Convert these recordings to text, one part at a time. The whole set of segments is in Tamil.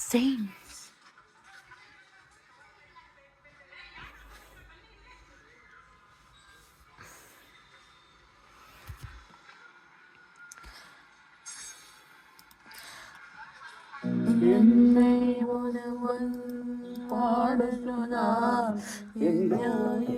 Same. என்னை ஒருவன் பாடச் சொன்னான், என்னை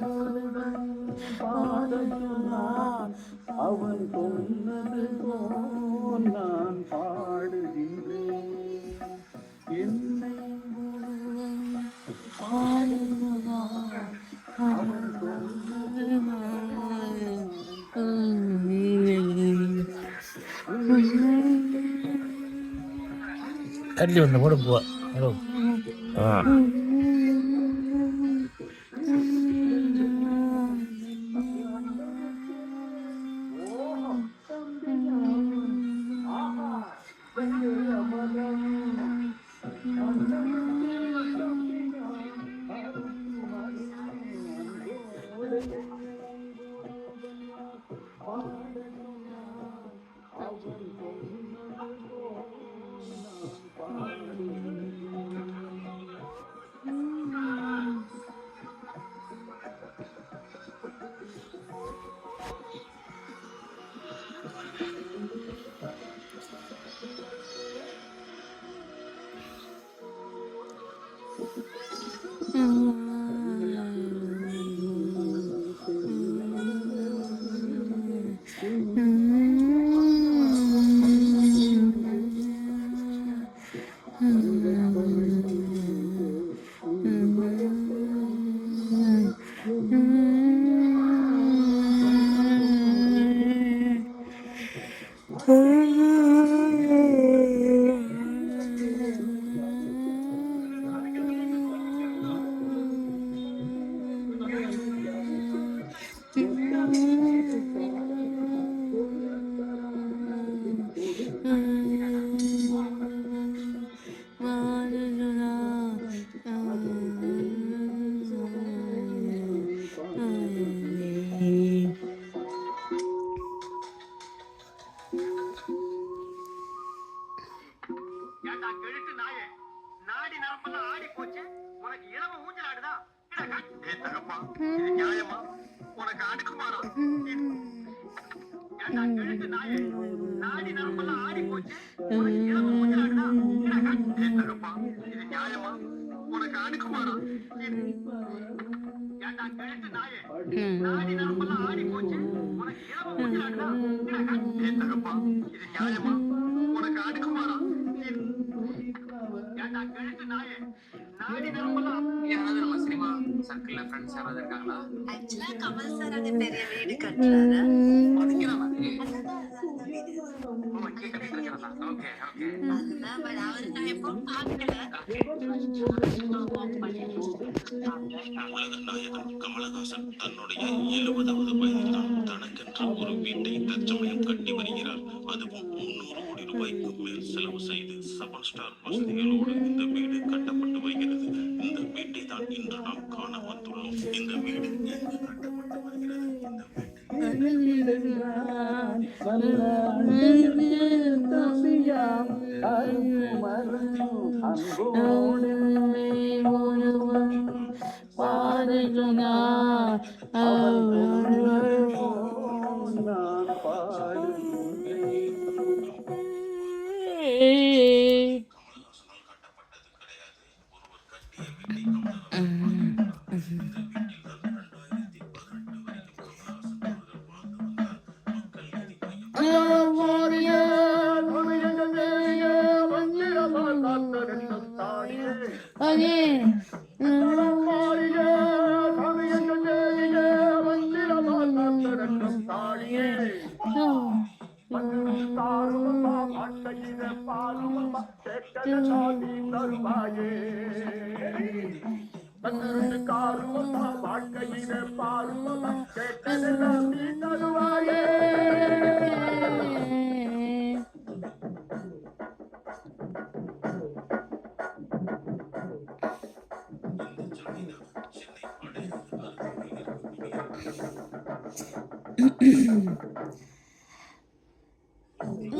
ஒருவன் பாடச் சொன்னான், அவன் சொன்னது போல் நான் பாடுகின்றேன். என்னை ஒருவன் பாடச் சொன்னான், அவன் சொன்னது கட்லி வந்த கூட போவா. ஹலோ உலக நாயகன் கமலஹாசன் தன்னுடைய 70வது வயதில்தான் தனக்கென்று ஒரு வீட்டை தற்சமயம் கட்டி வருகிறார். அதுவும் 300 கோடி ரூபாய்க்கு மேல் செலவு செய்து 7 ஸ்டார் வசதிகளோடு இந்த வீடு கட்டப்பட்டு வருகிறது. இந்த வீட்டை தான் இன்று நாம் காண வந்துள்ளோம். இந்த வீடு எங்கு கட்டப்பட்டு வருகிறது?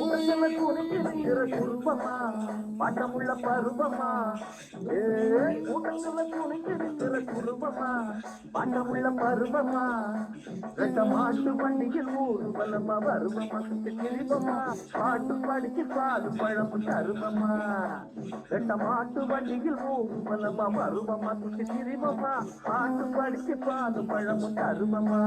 உடத்துல துணிக்கிற குருவமா பட்டமுள்ள பருவமா உடத்துல துணிக்கிற குருவமா பட்டமுள்ள பருவமா ரெட்ட மாட்டு வண்டியில் ஊர்வலமா வருவமா சுத்தி கிழிவமா பாட்டு படிச்சு பால் பழம் தருவமா ரெட்ட மாட்டு வண்டியில் ஊர்வலமா வருவமா சுத்தி கிழிவமா பாட்டு படிச்சு பால் பழம் தருவமா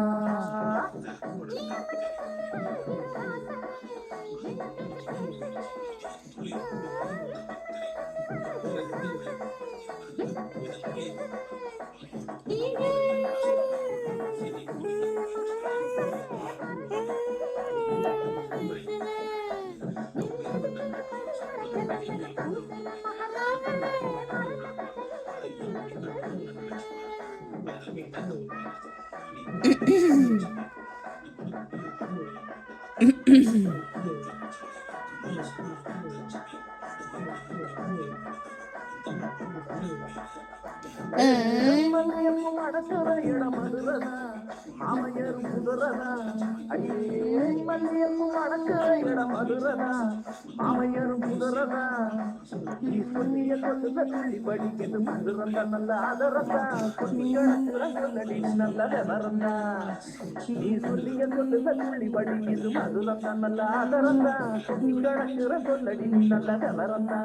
அடக்கிற இடம் மதுரதா மாமையரும் குதிரதா அடியே மல்லியமும் அடக்கிற இடம் மதுரதா மாமையரும் குதிரதா நீ சொன்னிய சொல்லுத துள்ளி படிக்கிறது மதுரந்தா நல்ல ஆதரந்தா சொல்லி கிடக்குற சொல்லடி நல்ல விவரந்தா நீ சொல்லிய சொல்லுத துள்ளி படிக்கிறது மதுரந்தா நல்ல ஆதரந்தா சொல்லி கிடக்குற சொல்லடி நல்ல விவரந்தா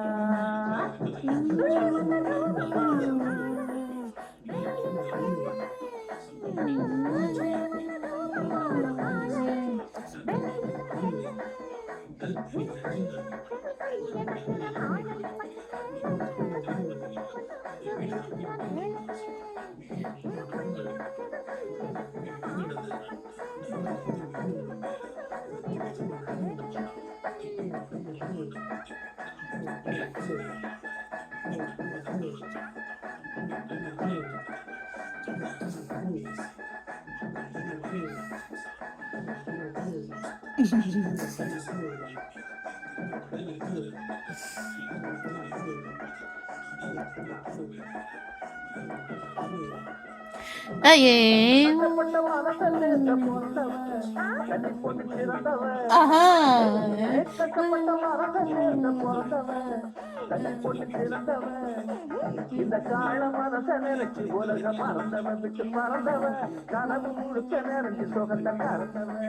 இந்த கால மனச நினைச்சு உலக மறந்தவன் விட்டு மறந்தவன் கனவு முழுக்க நிறைஞ்சு சுகத்தை மறந்தவன்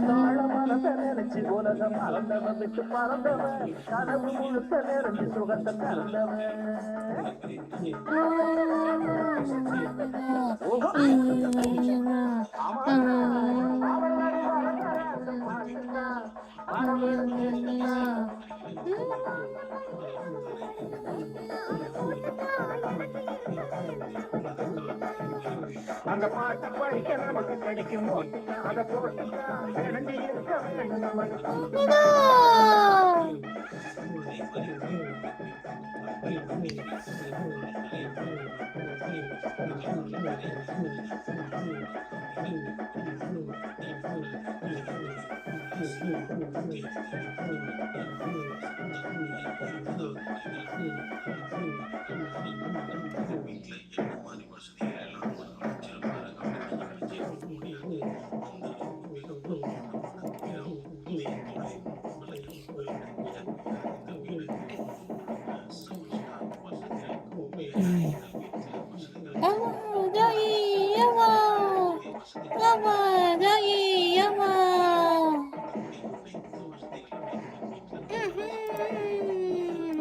கால மனச நினைச்சு உலக மறந்தவன் விட்டு மறந்தவன் கனவு முழுக்க நிறைஞ்சு சுகத்தை மறந்தவன் அந்த பாட்டு படிக்க நமக்கு கிடைக்கும் அதை போட்டு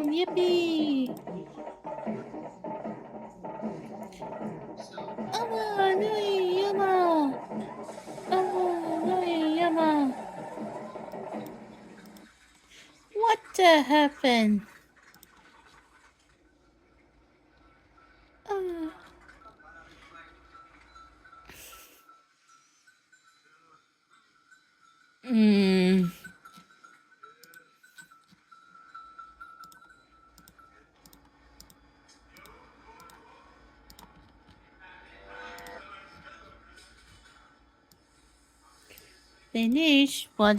Yippee! What happened? Finish. What?